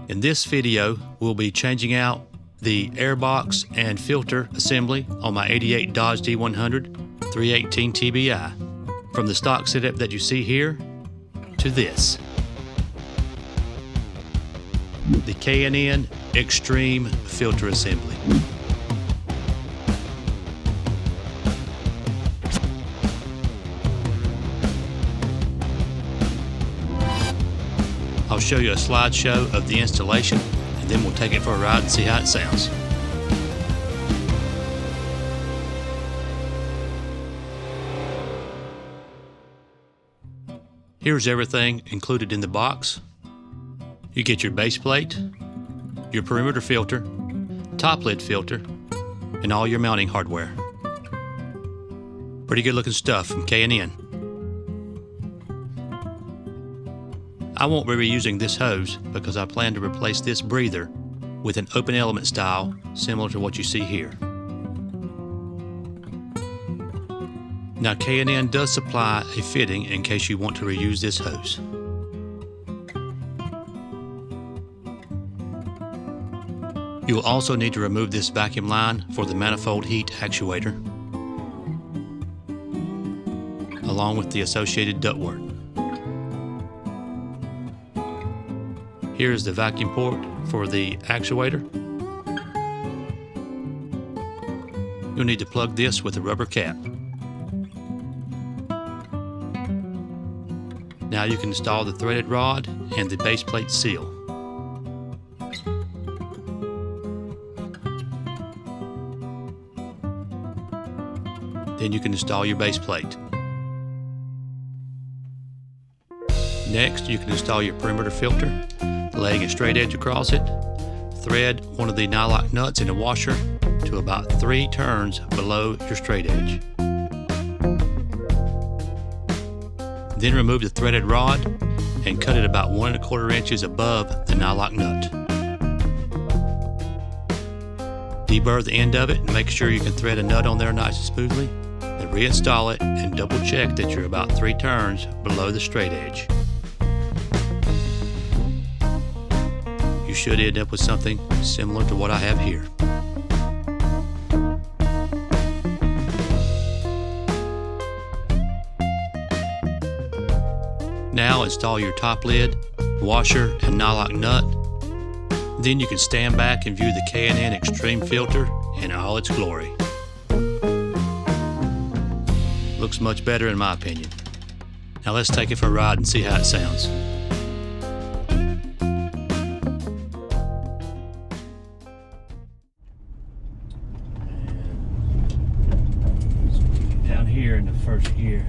In this video, we'll be changing out the airbox and filter assembly on my 88 Dodge D100 318 TBI. From the stock setup that you see here to this. The K&N X-Stream filter assembly. I'll show you a slideshow of the installation, and then we'll take it for a ride and see how it sounds. Here's everything included in the box. You get your base plate, your perimeter filter, top lid filter, and all your mounting hardware. Pretty good looking stuff from K&N. I won't be reusing this hose because I plan to replace this breather with an open element style similar to what you see here. Now K&N does supply a fitting in case you want to reuse this hose. You will also need to remove this vacuum line for the manifold heat actuator, along with the associated ductwork. Here's the vacuum port for the actuator. You'll need to plug this with a rubber cap. Now you can install the threaded rod and the base plate seal. Then you can install your base plate. Next, you can install your perimeter filter, laying a straight edge across it. Thread one of the nylock nuts in a washer to about 3 turns below your straight edge. Then remove the threaded rod and cut it about 1 1/4 inches above the nylock nut. Deburr the end of it and make sure you can thread a nut on there nice and smoothly. Then reinstall it and double check that you're about 3 turns below the straight edge. You should end up with something similar to what I have here. Now install your top lid, washer, and nylock nut. Then you can stand back and view the K&N X-Stream filter in all its glory. Looks much better in my opinion. Now let's take it for a ride and see how it sounds. Down here in the first gear.